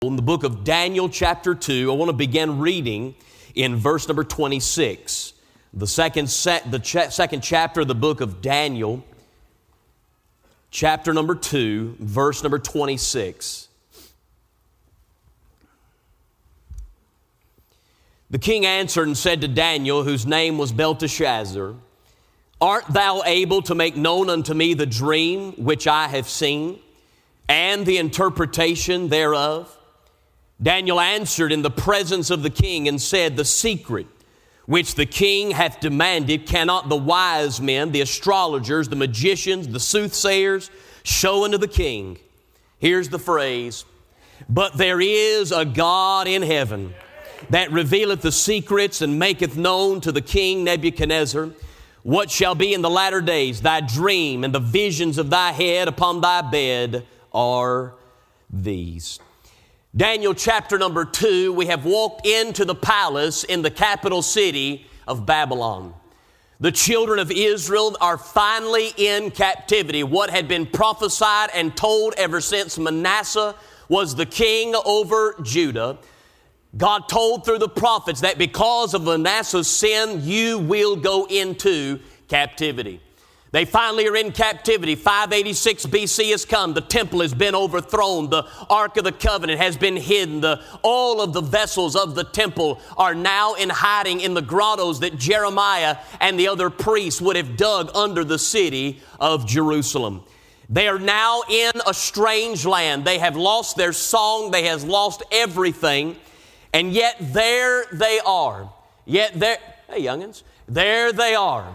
In the book of Daniel chapter 2, I want to begin reading in verse number 26. The second chapter of the book of Daniel, chapter number 2, verse number 26. The king answered and said to Daniel, whose name was Belteshazzar, "Art thou able to make known unto me the dream which I have seen, and the interpretation thereof?" Daniel answered in the presence of the king and said, "The secret which the king hath demanded cannot the wise men, the astrologers, the magicians, the soothsayers show unto the king." Here's the phrase, "But there is a God in heaven that revealeth the secrets and maketh known to the king Nebuchadnezzar what shall be in the latter days. Thy dream and the visions of thy head upon thy bed are these." Daniel chapter number 2, we have walked into the palace in the capital city of Babylon. The children of Israel are finally in captivity. What had been prophesied and told ever since Manasseh was the king over Judah, God told through the prophets that because of Manasseh's sin, you will go into captivity. They finally are in captivity. 586 BC has come. The temple has been overthrown. The Ark of the Covenant has been hidden. All of the vessels of the temple are now in hiding in the grottos that Jeremiah and the other priests would have dug under the city of Jerusalem. They are now in a strange land. They have lost their song. They have lost everything. And yet there they are. Hey youngins, there they are.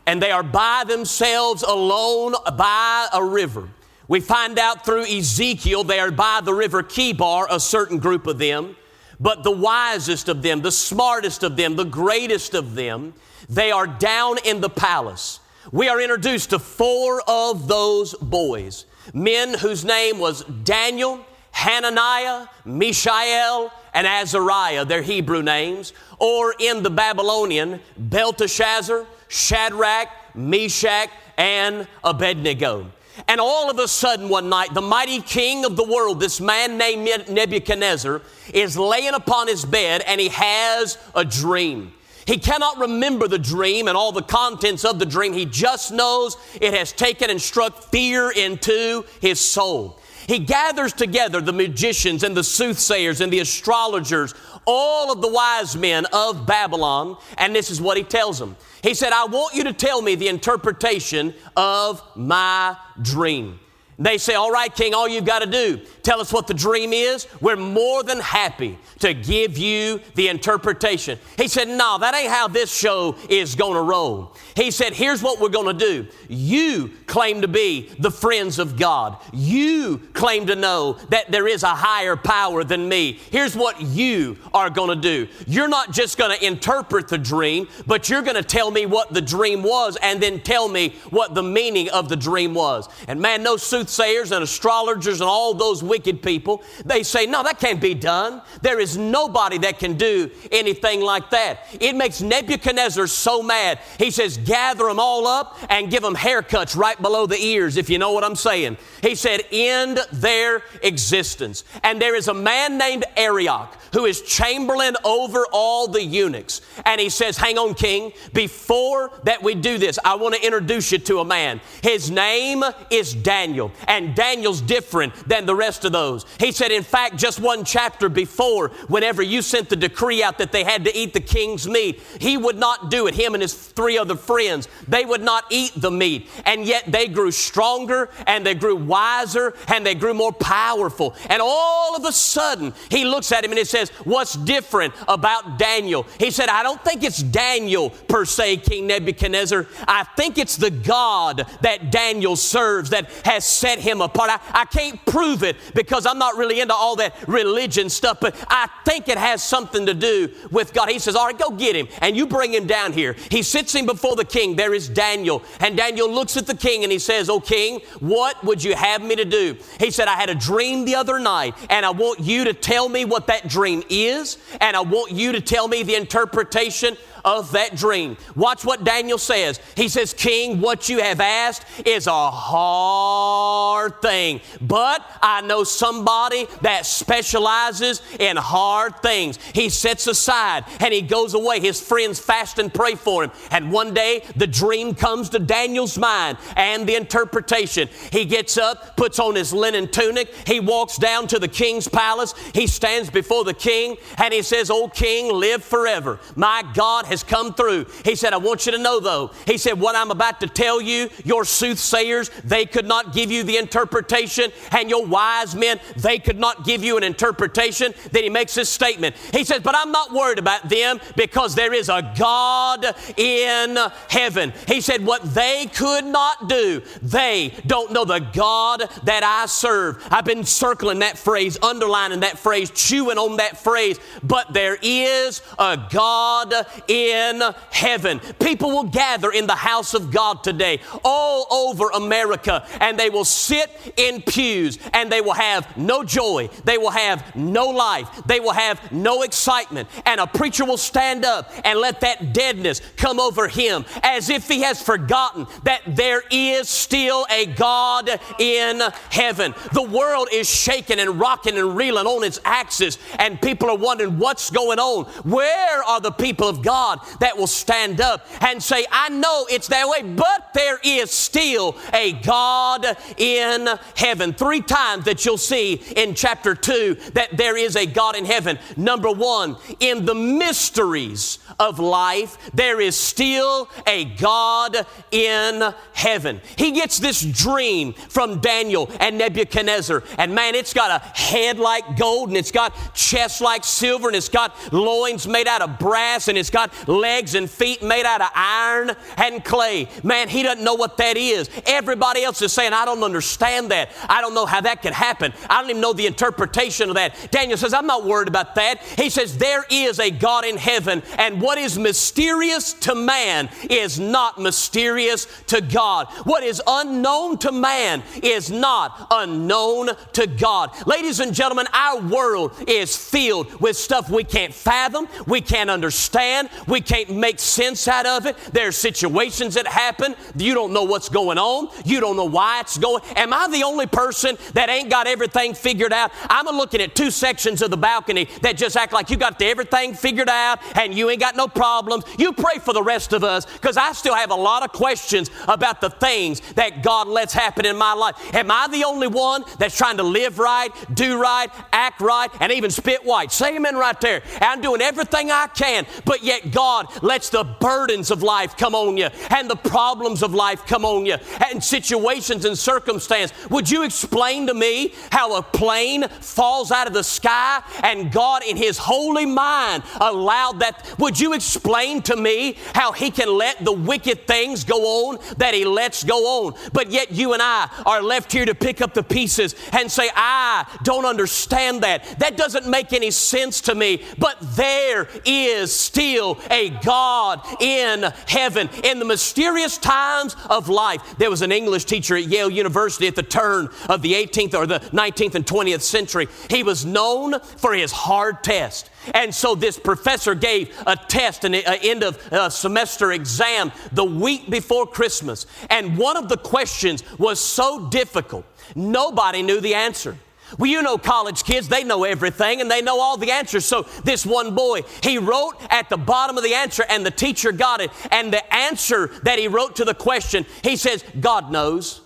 And they are by themselves alone by a river. We find out through Ezekiel they are by the river Kibar, a certain group of them. But the wisest of them, the smartest of them, the greatest of them, they are down in the palace. We are introduced to 4 of those boys, men whose name was Daniel, Hananiah, Mishael, and Azariah, their Hebrew names, or in the Babylonian, Belteshazzar, Shadrach, Meshach, and Abednego. And all of a sudden one night, the mighty king of the world, this man named Nebuchadnezzar, is laying upon his bed and he has a dream. He cannot remember the dream and all the contents of the dream. He just knows it has taken and struck fear into his soul. He gathers together the magicians and the soothsayers and the astrologers, all of the wise men of Babylon, and this is what he tells them. He said, "I want you to tell me the interpretation of my dream." They say, "All right, king, all you've got to do, tell us what the dream is. We're more than happy to give you the interpretation." He said, "No, that ain't how this show is going to roll." He said, "Here's what we're going to do. You claim to be the friends of God. You claim to know that there is a higher power than me. Here's what you are going to do. You're not just going to interpret the dream, but you're going to tell me what the dream was and then tell me what the meaning of the dream was." And man, no soothsayers and astrologers and all those wicked people, they say, "No, that can't be done. There is nobody that can do anything like that." It makes Nebuchadnezzar so mad. He says, "Gather them all up and give them haircuts right below the ears," if you know what I'm saying. He said, "End their existence." And there is a man named Arioch who is chamberlain over all the eunuchs. And he says, "Hang on, king. Before that we do this, I want to introduce you to a man. His name is Daniel. And Daniel's different than the rest of those." He said, "In fact, just one chapter before, whenever you sent the decree out that they had to eat the king's meat, he would not do it. Him and his 3 other friends, they would not eat the meat. And yet they grew stronger and they grew wiser and they grew more powerful." And all of a sudden, he looks at him and he says, "What's different about Daniel?" He said, "I don't think it's Daniel per se, King Nebuchadnezzar. I think it's the God that Daniel serves that has set him apart. I can't prove it because I'm not really into all that religion stuff, but I think it has something to do with God." He says, "All right, go get him and you bring him down here." He sits him before the king. There is Daniel. And Daniel looks at the king and he says, "O king, what would you have me to do?" He said, "I had a dream the other night and I want you to tell me what that dream is, and I want you to tell me the interpretation of that dream. Watch what Daniel says. He says, King, what you have asked is a hard thing, but I know somebody that specializes in hard things. He sets aside and he goes away. His friends fast and pray for him. And one day the dream comes to Daniel's mind and the interpretation. He gets up, puts on his linen tunic. He walks down to the king's palace. He stands before the king and he says, "O king, live forever. My God has come through." He said, "I want you to know though," he said, "what I'm about to tell you, your soothsayers, they could not give you the interpretation, and your wise men, they could not give you an interpretation." Then he makes this statement. He says, "But I'm not worried about them because there is a God in heaven." He said, "What they could not do, they don't know the God that I serve." I've been circling that phrase, underlining that phrase, chewing on that phrase. But there is a God in heaven. People will gather in the house of God today all over America, and they will sit in pews and they will have no joy. They will have no life. They will have no excitement. And a preacher will stand up and let that deadness come over him as if he has forgotten that there is still a God in heaven. The world is shaking and rocking and reeling on its axis, and people are wondering what's going on. Where are the people of God that will stand up and say, "I know it's that way, but there is still a God in heaven"? 3 times that you'll see in chapter 2 that there is a God in heaven. Number 1, in the mysteries of life, there is still a God in heaven. He gets this dream from Daniel and Nebuchadnezzar, and man, it's got a head like gold, and it's got chest like silver, and it's got loins made out of brass, and it's got legs and feet made out of iron and clay. Man, he doesn't know what that is. Everybody else is saying, "I don't understand that. I don't know how that could happen. I don't even know the interpretation of that." Daniel says, "I'm not worried about that." He says, "There is a God in heaven, and what is mysterious to man is not mysterious to God. What is unknown to man is not unknown to God." Ladies and gentlemen, our world is filled with stuff we can't fathom, we can't understand, we can't make sense out of it. There are situations that happen. You don't know what's going on. You don't know why it's going. Am I the only person that ain't got everything figured out? I'm looking at 2 sections of the balcony that just act like you got everything figured out and you ain't got no problems. You pray for the rest of us, because I still have a lot of questions about the things that God lets happen in my life. Am I the only one that's trying to live right, do right, act right, and even spit white? Say amen right there. I'm doing everything I can, but yet God lets the burdens of life come on you and the problems of life come on you and situations and circumstance. Would you explain to me how a plane falls out of the sky and God in His holy mind allowed that? Would you explain to me how He can let the wicked things go on that He lets go on? But yet you and I are left here to pick up the pieces and say, "I don't understand that. That doesn't make any sense to me." But there is still a God in heaven. In the mysterious times of life, there was an English teacher at Yale University at the turn of the 18th or the 19th and 20th century. He was known for his hard test. And so this professor gave a test, an end of semester exam the week before Christmas. And one of the questions was so difficult, nobody knew the answer. Well, you know college kids, they know everything and they know all the answers. So this one boy, he wrote at the bottom of the answer and the teacher got it. And the answer that he wrote to the question, he says, "God knows."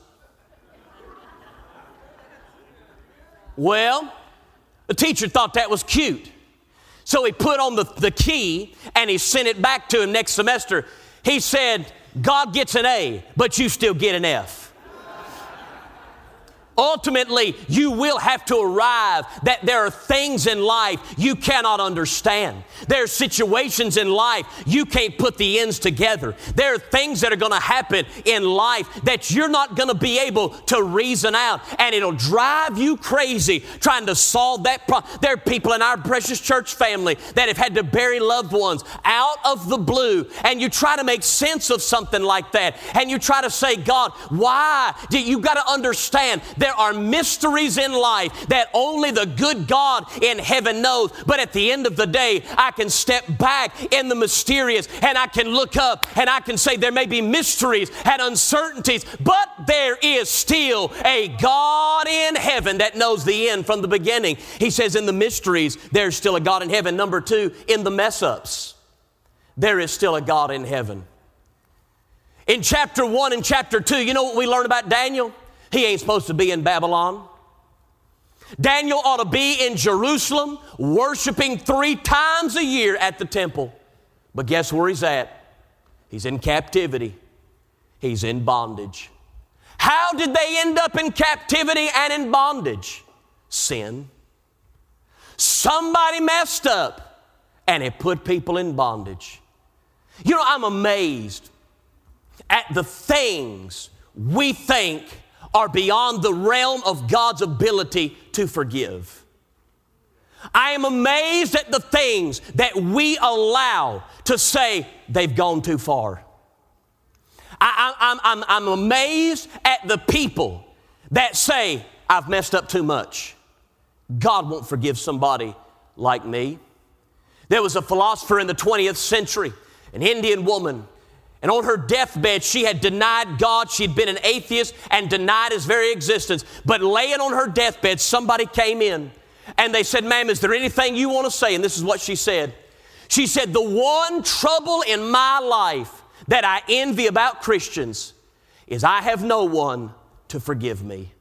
Well, the teacher thought that was cute. So he put on the key and he sent it back to him next semester. He said, "God gets an A, but you still get an F." Ultimately, you will have to arrive that there are things in life you cannot understand. There are situations in life you can't put the ends together. There are things that are going to happen in life that you're not going to be able to reason out, and it'll drive you crazy trying to solve that problem. There are people in our precious church family that have had to bury loved ones out of the blue, and you try to make sense of something like that, and you try to say, "God, why?" You got to understand there are mysteries in life that only the good God in heaven knows. But at the end of the day, I can step back in the mysterious and I can look up and I can say there may be mysteries and uncertainties, but there is still a God in heaven that knows the end from the beginning. He says in the mysteries, there's still a God in heaven. Number two, in the mess-ups, there is still a God in heaven. In chapter 1 and chapter 2, you know what we learn about Daniel? He ain't supposed to be in Babylon. Daniel ought to be in Jerusalem, worshiping 3 times a year at the temple. But guess where he's at? He's in captivity. He's in bondage. How did they end up in captivity and in bondage? Sin. Somebody messed up and it put people in bondage. You know, I'm amazed at the things we think are beyond the realm of God's ability to forgive. I am amazed at the things that we allow to say they've gone too far. I'm amazed at the people that say, I've messed up too much. God won't forgive somebody like me. There was a philosopher in the 20th century, an Indian woman, and on her deathbed, she had denied God. She'd been an atheist and denied His very existence. But laying on her deathbed, somebody came in and they said, ma'am, is there anything you want to say? And this is what she said. She said, the one trouble in my life that I envy about Christians is I have no one to forgive me.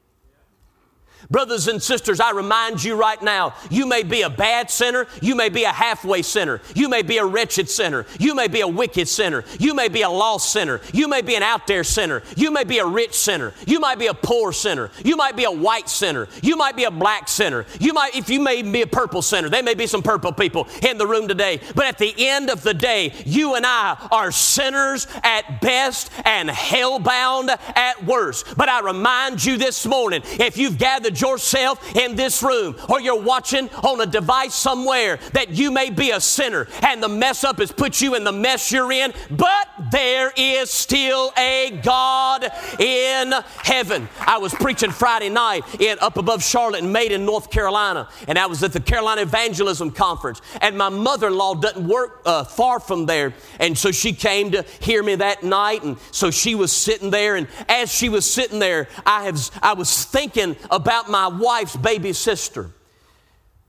Brothers and sisters, I remind you right now, you may be a bad sinner, you may be a halfway sinner, you may be a wretched sinner, you may be a wicked sinner, you may be a lost sinner, you may be an out there sinner, you may be a rich sinner, you might be a poor sinner, you might be a white sinner, you might be a black sinner, if you may be a purple sinner. There may be some purple people in the room today, but at the end of the day, you and I are sinners at best and hell-bound at worst. But I remind you this morning, if you've gathered yourself in this room or you're watching on a device somewhere, that you may be a sinner and the mess up has put you in the mess you're in, but there is still a God in heaven. I was preaching Friday night up above Charlotte and Maiden, North Carolina, and I was at the Carolina Evangelism Conference, and my mother-in-law doesn't work far from there, and so she came to hear me that night, and so she was sitting there, and as she was sitting there, I was thinking about my wife's baby sister.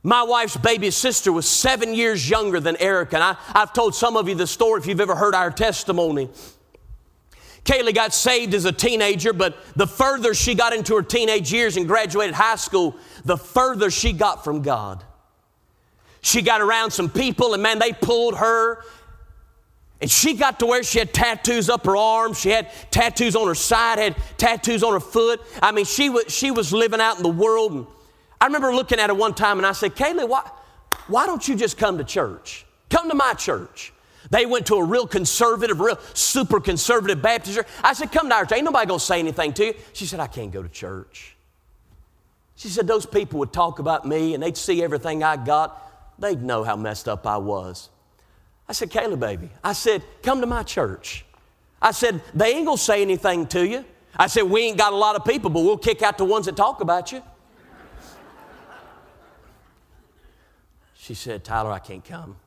My wife's baby sister was 7 years younger than Erica, and I've told some of you the story if you've ever heard our testimony. Kaylee got saved as a teenager, but the further she got into her teenage years and graduated high school, the further she got from God. She got around some people, and man, they pulled her. And she got to where she had tattoos up her arms, she had tattoos on her side, had tattoos on her foot. I mean, she was living out in the world. And I remember looking at her one time and I said, Kaylee, why don't you just come to church? Come to my church. They went to a real super conservative Baptist church. I said, come to our church. Ain't nobody going to say anything to you. She said, I can't go to church. She said, those people would talk about me and they'd see everything I got. They'd know how messed up I was. I said, Kayla, baby, I said, come to my church. I said, they ain't going to say anything to you. I said, we ain't got a lot of people, but we'll kick out the ones that talk about you. She said, Tyler, I can't come.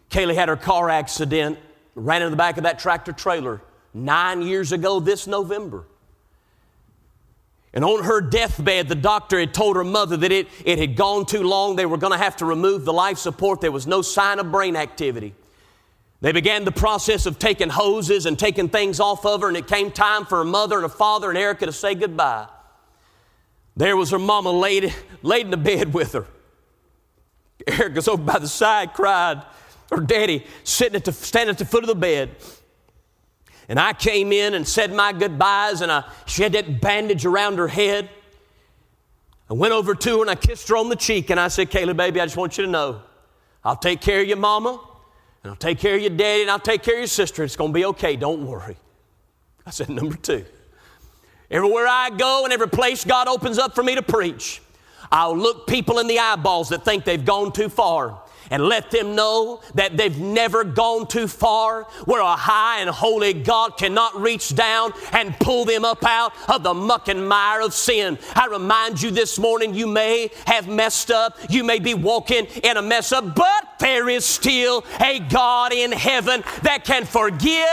Kaylee had her car accident, ran into the back of that tractor trailer 9 years ago this November. And on her deathbed, the doctor had told her mother that it had gone too long. They were going to have to remove the life support. There was no sign of brain activity. They began the process of taking hoses and taking things off of her, and it came time for her mother and her father and Erica to say goodbye. There was her mama laid in the bed with her. Erica's over by the side, cried. Her daddy standing at the foot of the bed. And I came in and said my goodbyes, and she had that bandage around her head. I went over to her and I kissed her on the cheek, and I said, Kayla, baby, I just want you to know, I'll take care of your mama, and I'll take care of your daddy, and I'll take care of your sister. It's going to be okay. Don't worry. I said, number 2, everywhere I go and every place God opens up for me to preach, I'll look people in the eyeballs that think they've gone too far. and let them know that they've never gone too far, where a high and holy God cannot reach down and pull them up out of the muck and mire of sin. I remind you this morning, you may have messed up, you may be walking in a mess up, but there is still a God in heaven that can forgive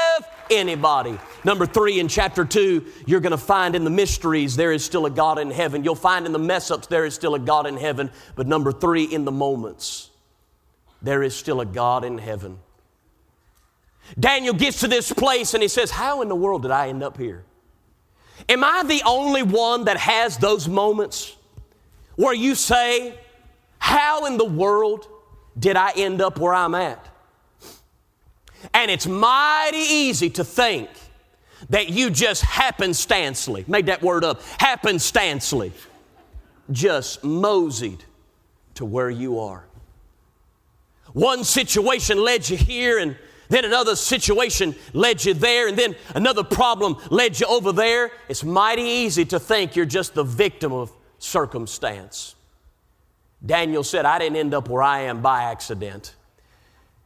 anybody. Number 3, in chapter 2, you're going to find in the mysteries there is still a God in heaven. You'll find in the mess-ups there is still a God in heaven. But number 3, in the moments, there is still a God in heaven. Daniel gets to this place and he says, how in the world did I end up here? Am I the only one that has those moments where you say, how in the world did I end up where I'm at? And it's mighty easy to think that you just happenstancely, made that word up, happenstancely, just moseyed to where you are. One situation led you here, and then another situation led you there, and then another problem led you over there. It's mighty easy to think you're just the victim of circumstance. Daniel said, I didn't end up where I am by accident.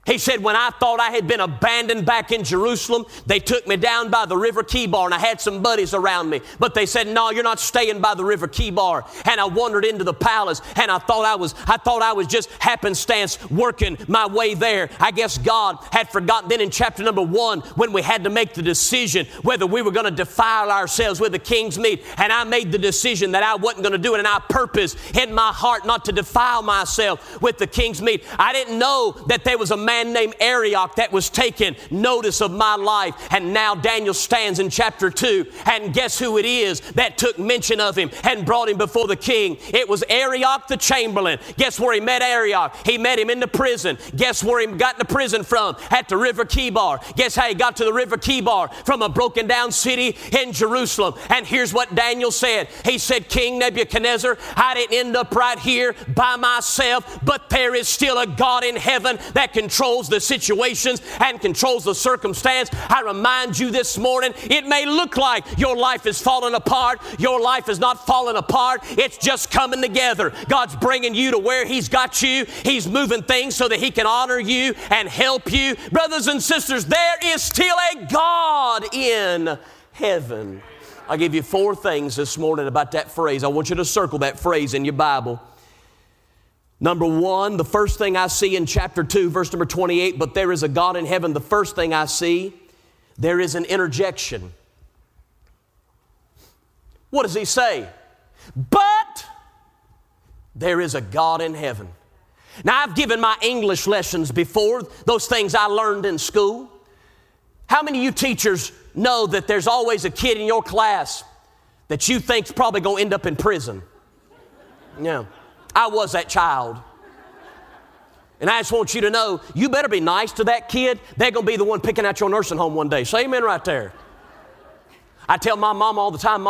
He said, when I thought I had been abandoned back in Jerusalem, they took me down by the river Kibar, and I had some buddies around me. But they said, no, you're not staying by the river Kibar. And I wandered into the palace, and I thought I was just happenstance working my way there. I guess God had forgotten. Then in chapter number 1, when we had to make the decision whether we were going to defile ourselves with the king's meat, and I made the decision that I wasn't going to do it, and I purposed in my heart not to defile myself with the king's meat. I didn't know that there was a man named Arioch that was taking notice of my life. And now Daniel stands in chapter 2, and guess who it is that took mention of him and brought him before the king? It was Arioch the chamberlain. Guess where he met Arioch? He met him in the prison. Guess where he got into prison from? At the river Kibar. Guess how he got to the river Kibar? From a broken down city in Jerusalem. And here's what Daniel said. He said, King Nebuchadnezzar, I didn't end up right here by myself, but there is still a God in heaven that controls the situations and controls the circumstance. I remind you this morning, it may look like your life is falling apart. Your life is not falling apart. It's just coming together. God's bringing you to where He's got you. He's moving things so that He can honor you and help you. Brothers and sisters, there is still a God in heaven. I'll give you 4 things this morning about that phrase. I want you to circle that phrase in your Bible. Number 1, the first thing I see in chapter 2, verse number 28, but there is a God in heaven. The first thing I see, there is an interjection. What does he say? But there is a God in heaven. Now, I've given my English lessons before, those things I learned in school. How many of you teachers know that there's always a kid in your class that you think's probably going to end up in prison? Yeah. I was that child. And I just want you to know, you better be nice to that kid. They're going to be the one picking out your nursing home one day. Say amen right there. I tell my mom all the time,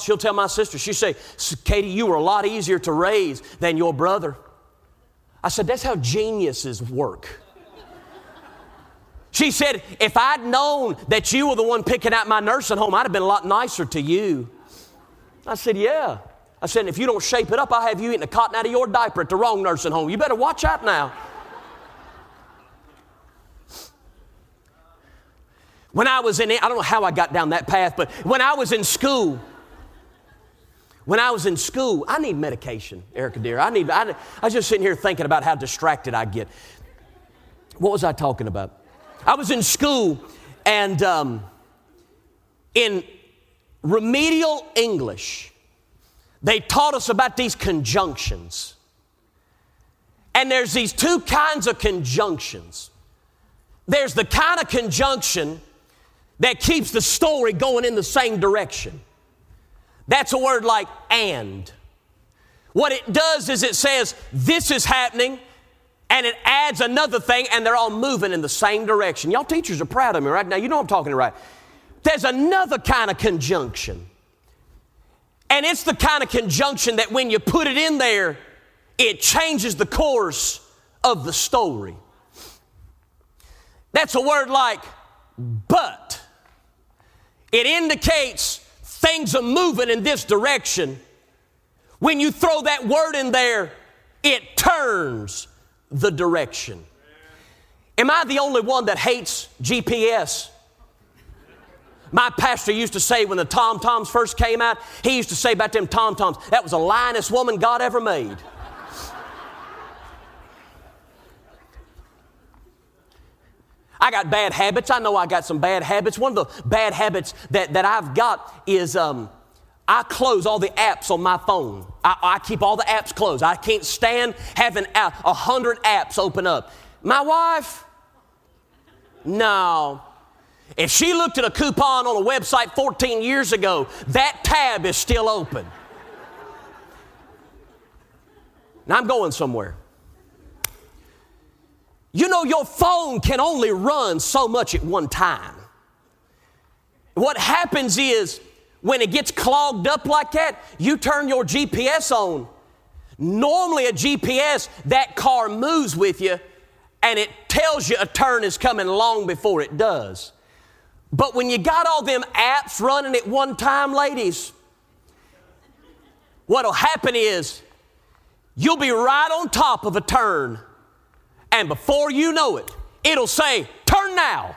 she'll tell my sister, she'll say, Katie, you were a lot easier to raise than your brother. I said, that's how geniuses work. She said, if I'd known that you were the one picking out my nursing home, I'd have been a lot nicer to you. I said, yeah. I said, if you don't shape it up, I'll have you eating the cotton out of your diaper at the wrong nursing home. You better watch out now. When I was I don't know how I got down that path, but when I was in school, I need medication, Erica dear. I was just sitting here thinking about how distracted I get. What was I talking about? I was in school, and in remedial English, they taught us about these conjunctions. And there's these 2 kinds of conjunctions. There's the kind of conjunction that keeps the story going in the same direction. That's a word like and. What it does is it says this is happening, and it adds another thing, and they're all moving in the same direction. Y'all teachers are proud of me right now. You know I'm talking right. There's another kind of conjunction. And it's the kind of conjunction that when you put it in there, it changes the course of the story. That's a word like but. It indicates things are moving in this direction. When you throw that word in there, it turns the direction. Am I the only one that hates GPS? My pastor used to say when the Tom-Toms first came out, he used to say about them Tom-Toms, that was the lyingest woman God ever made. I got bad habits. I know I got some bad habits. One of the bad habits that I've got is I close all the apps on my phone. I keep all the apps closed. I can't stand having 100 apps open up. My wife, no. If she looked at a coupon on a website 14 years ago, that tab is still open. Now I'm going somewhere. You know, your phone can only run so much at one time. What happens is, when it gets clogged up like that, you turn your GPS on. Normally a GPS, that car moves with you, and it tells you a turn is coming long before it does. But when you got all them apps running at one time, ladies, what'll happen is, you'll be right on top of a turn, and before you know it, it'll say, turn now.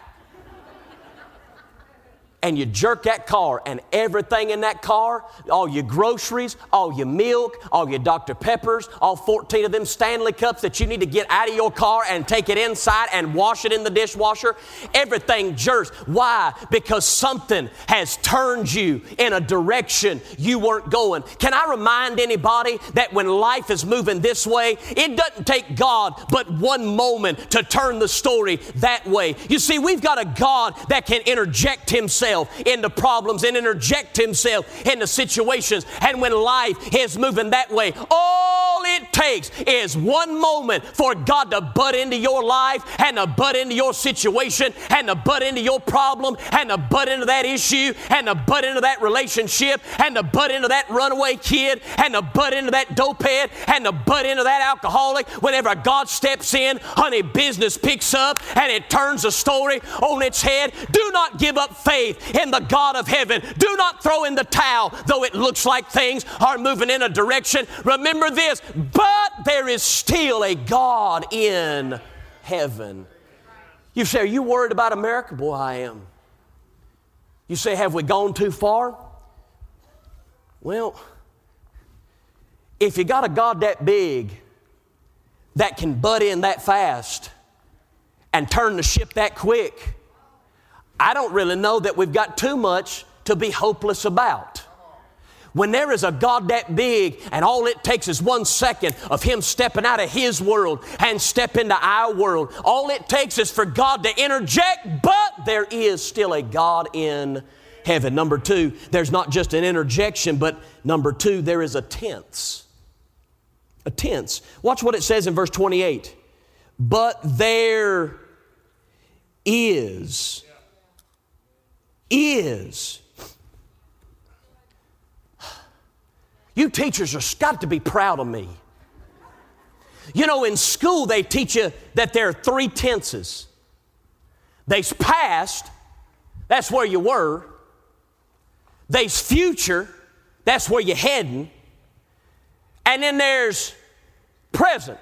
And you jerk that car, and everything in that car, all your groceries, all your milk, all your Dr. Peppers, all 14 of them Stanley cups that you need to get out of your car and take it inside and wash it in the dishwasher, everything jerks. Why? Because something has turned you in a direction you weren't going. Can I remind anybody that when life is moving this way, it doesn't take God but one moment to turn the story that way. You see, we've got a God that can interject Himself into problems and interject Himself into situations. And when life is moving that way, all it takes is one moment for God to butt into your life and to butt into your situation and to butt into your problem and to butt into that issue and to butt into that relationship and to butt into that runaway kid and to butt into that dopehead and to butt into that alcoholic. Whenever God steps in, honey, business picks up and it turns the story on its head. Do not give up faith in the God of heaven. Do not throw in the towel, though it looks like things are moving in a direction. Remember this, but there is still a God in heaven. You say, are you worried about America? Boy, I am. You say, have we gone too far? Well, if you got a God that big that can butt in that fast and turn the ship that quick, I don't really know that we've got too much to be hopeless about. When there is a God that big and all it takes is 1 second of Him stepping out of His world and step into our world, all it takes is for God to interject, but there is still a God in heaven. Number two, there's not just an interjection, but number two, there is a tense. A tense. Watch what it says in verse 28. But there is. You teachers are got to be proud of me. You know, in school they teach you that there are 3 tenses. There's past, that's where you were. There's future, that's where you're heading. And then there's present,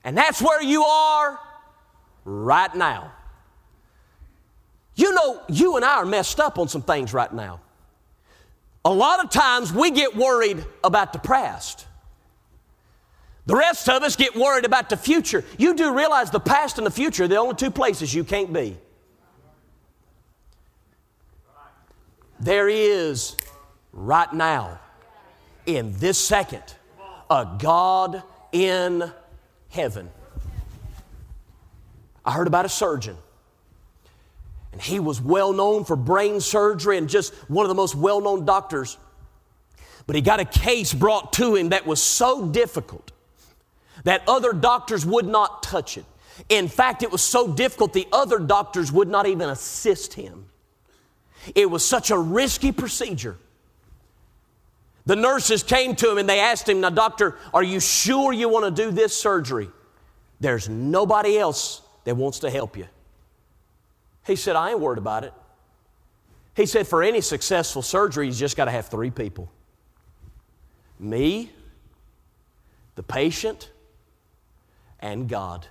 and that's where you are right now. You know, you and I are messed up on some things right now. A lot of times we get worried about the past. The rest of us get worried about the future. You do realize the past and the future are the only 2 places you can't be. There is right now, in this second, a God in heaven. I heard about a surgeon. And he was well known for brain surgery and just one of the most well-known doctors. But he got a case brought to him that was so difficult that other doctors would not touch it. In fact, it was so difficult the other doctors would not even assist him. It was such a risky procedure. The nurses came to him and they asked him, now doctor, are you sure you want to do this surgery? There's nobody else that wants to help you. He said, I ain't worried about it. He said, for any successful surgery, you just got to have 3 people. Me, the patient, and God.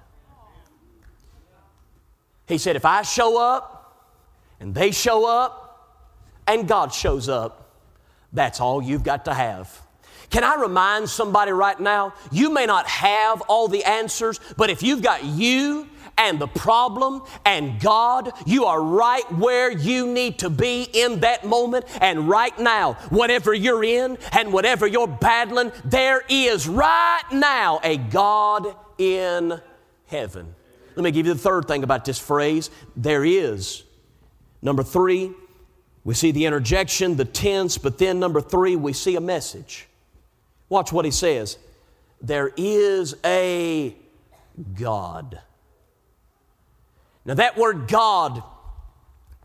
He said, if I show up and they show up and God shows up, that's all you've got to have. Can I remind somebody right now, you may not have all the answers, but if you've got you and the problem and God, you are right where you need to be in that moment. And right now, whatever you're in and whatever you're battling, there is right now a God in heaven. Let me give you the third thing about this phrase. There is. Number 3, we see the interjection, the tense, but then number 3, we see a message. Watch what he says. There is a God. Now that word God,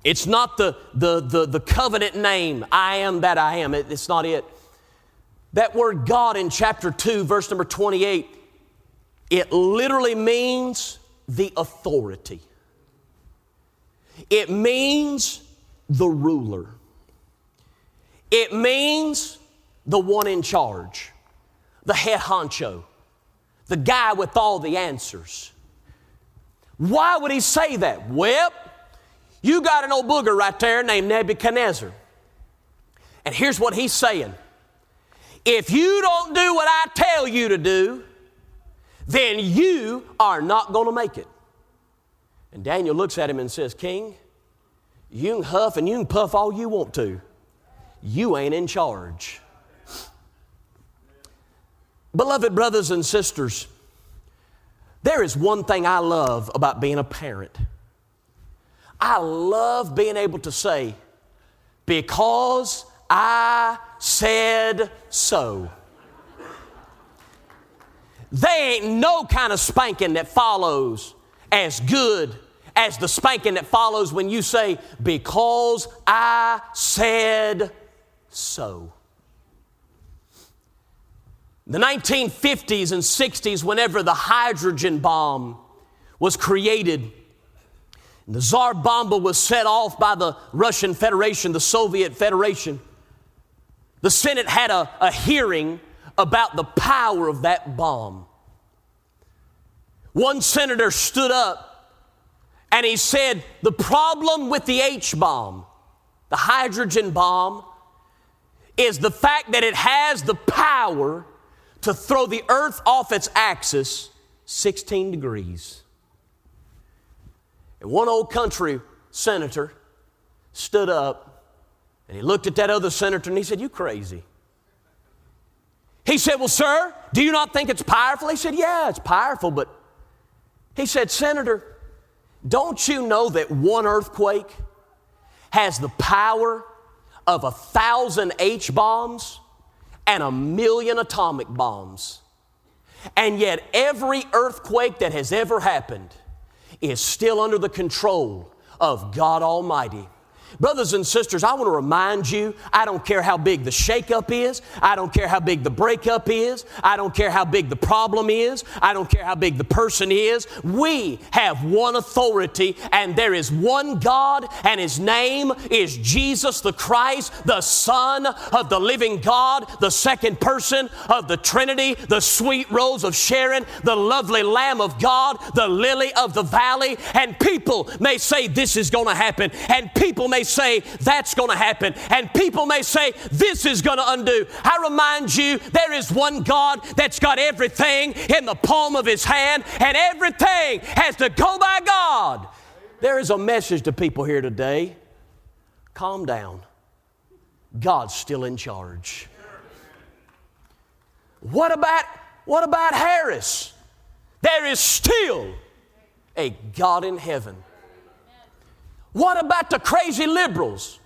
it's not the covenant name, I am that I am. It's not it. That word God in chapter 2, verse number 28, it literally means the authority. It means the ruler. It means the one in charge, the head honcho, the guy with all the answers. Why would he say that? Well, you got an old booger right there named Nebuchadnezzar. And here's what he's saying. If you don't do what I tell you to do, then you are not going to make it. And Daniel looks at him and says, King, you can huff and you can puff all you want to. You ain't in charge. Beloved brothers and sisters, there is one thing I love about being a parent. I love being able to say, because I said so. There ain't no kind of spanking that follows as good as the spanking that follows when you say, because I said so. The 1950s and 60s, whenever the hydrogen bomb was created, the Tsar Bomba was set off by the Russian Federation, the Soviet Federation, the Senate had a hearing about the power of that bomb. One senator stood up and he said, the problem with the H-bomb, the hydrogen bomb, is the fact that it has the power to throw the earth off its axis 16 degrees. And one old country senator stood up and he looked at that other senator and he said, you crazy. He said, well, sir, do you not think it's powerful? He said, yeah, it's powerful, but he said, Senator, don't you know that one earthquake has the power of 1,000 H-bombs and 1,000,000 atomic bombs? And yet every earthquake that has ever happened is still under the control of God Almighty. Brothers and sisters, I want to remind you, I don't care how big the shakeup is. I don't care how big the breakup is. I don't care how big the problem is. I don't care how big the person is. We have one authority, and there is one God, and His name is Jesus the Christ, the Son of the living God, the second person of the Trinity, the sweet rose of Sharon, the lovely Lamb of God, the lily of the valley. And people may say this is going to happen, and people may say that's going to happen, and people may say this is going to undo. I remind you, there is one God that's got everything in the palm of His hand, and everything has to go by God. There is a message to people here today. Calm down. God's still in charge. What about Harris? There is still a God in heaven. What about the crazy liberals?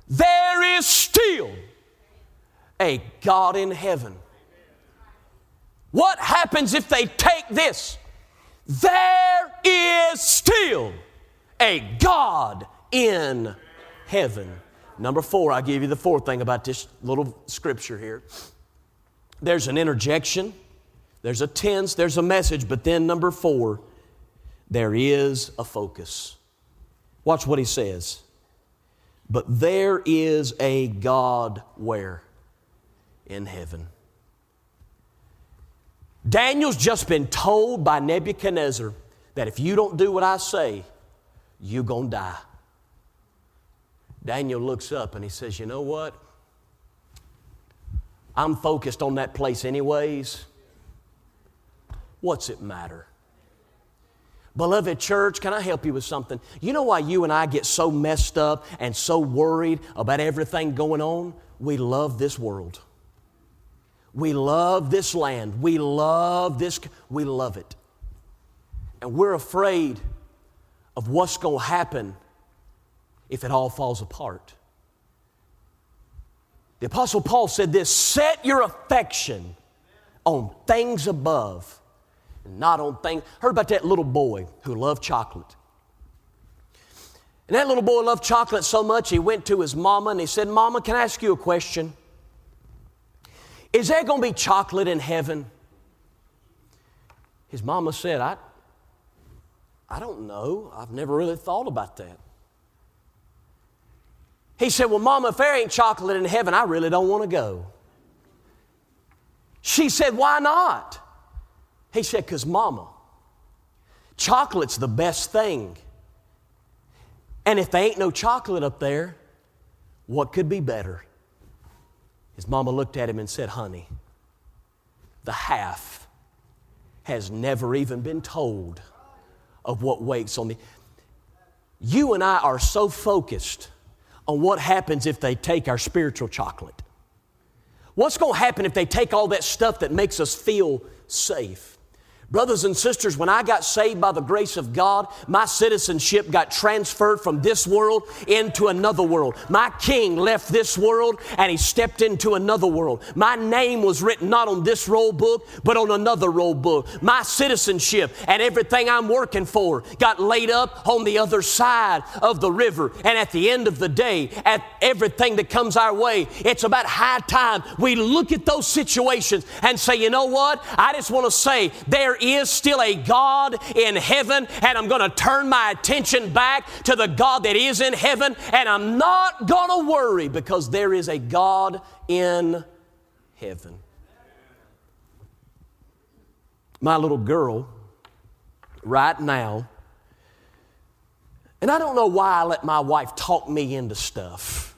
There is still a God in heaven. What happens if they take this? There is still a God in heaven. Number 4, I'll give you the fourth thing about this little scripture here. There's an interjection, there's a tense, there's a message, but then number 4, there is a focus. Watch what he says. But there is a God where? In heaven. Daniel's just been told by Nebuchadnezzar that if you don't do what I say, you're going to die. Daniel looks up and he says, you know what? I'm focused on that place anyways. What's it matter? Beloved church, can I help you with something? You know why you and I get so messed up and so worried about everything going on? We love this world. We love this land. We love it. And we're afraid of what's going to happen if it all falls apart. The Apostle Paul said this, set your affection on things above and not on things. Heard about that little boy who loved chocolate. And that little boy loved chocolate so much he went to his mama and he said, Mama, can I ask you a question? Is there going to be chocolate in heaven? His mama said, I don't know. I've never really thought about that. He said, well, Mama, if there ain't chocolate in heaven, I really don't want to go. She said, why not? He said, because Mama, chocolate's the best thing. And if there ain't no chocolate up there, what could be better? His mama looked at him and said, honey, the half has never even been told of what waits on me. You and I are so focused on what happens if they take our spiritual chocolate. What's going to happen if they take all that stuff that makes us feel safe? Brothers and sisters, when I got saved by the grace of God, my citizenship got transferred from this world into another world. My king left this world and he stepped into another world. My name was written not on this roll book, but on another roll book. My citizenship and everything I'm working for got laid up on the other side of the river. And at the end of the day, at everything that comes our way, it's about high time we look at those situations and say, you know what? I just want to say there is still a God in heaven, and I'm going to turn my attention back to the God that is in heaven, and I'm not going to worry because there is a God in heaven. My little girl right now, and I don't know why I let my wife talk me into stuff.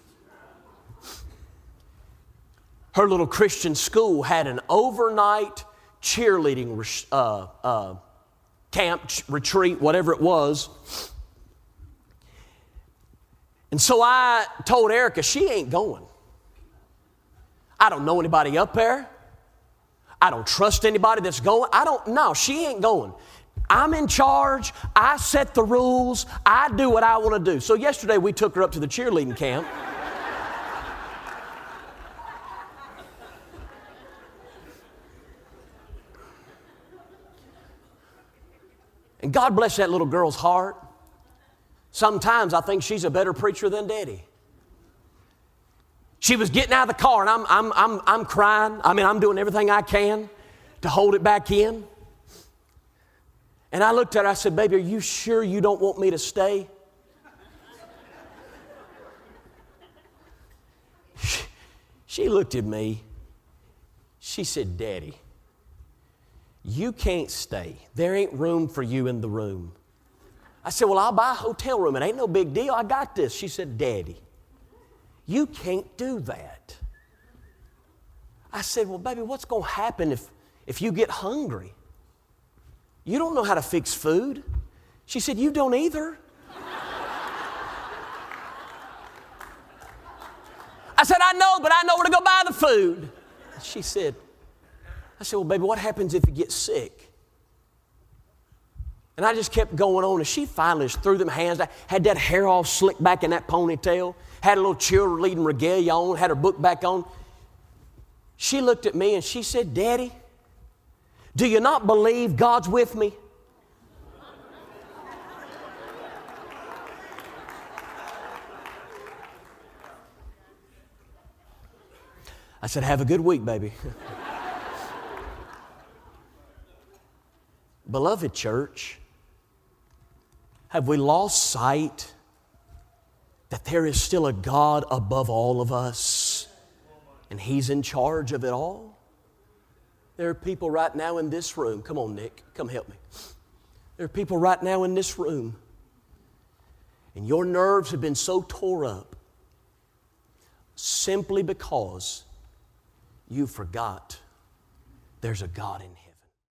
Her little Christian school had an overnight cheerleading camp, retreat, whatever it was. And so I told Erica, she ain't going. I don't know anybody up there. I don't trust anybody that's going. No, she ain't going. I'm in charge. I set the rules. I do what I want to do. So yesterday we took her up to the cheerleading camp. And God bless that little girl's heart. Sometimes I think she's a better preacher than Daddy. She was getting out of the car, and I'm crying. I mean, I'm doing everything I can to hold it back in. And I looked at her, I said, baby, are you sure you don't want me to stay? She looked at me. She said, Daddy, you can't stay. There ain't room for you in the room. I said, well, I'll buy a hotel room. It ain't no big deal. I got this. She said, Daddy, you can't do that. I said, well, baby, what's going to happen if you get hungry? You don't know how to fix food. She said, you don't either. I said, I know, but I know where to go buy the food. She said, I said, well, baby, what happens if you get sick? And I just kept going on, and she finally just threw them hands down, had that hair all slicked back in that ponytail, had a little cheerleading regalia on, had her book back on. She looked at me and she said, Daddy, do you not believe God's with me? I said, have a good week, baby. Beloved church, have we lost sight that there is still a God above all of us and He's in charge of it all? There are people right now in this room. Come on, Nick. Come help me. There are people right now in this room, and your nerves have been so tore up simply because you forgot there's a God in heaven.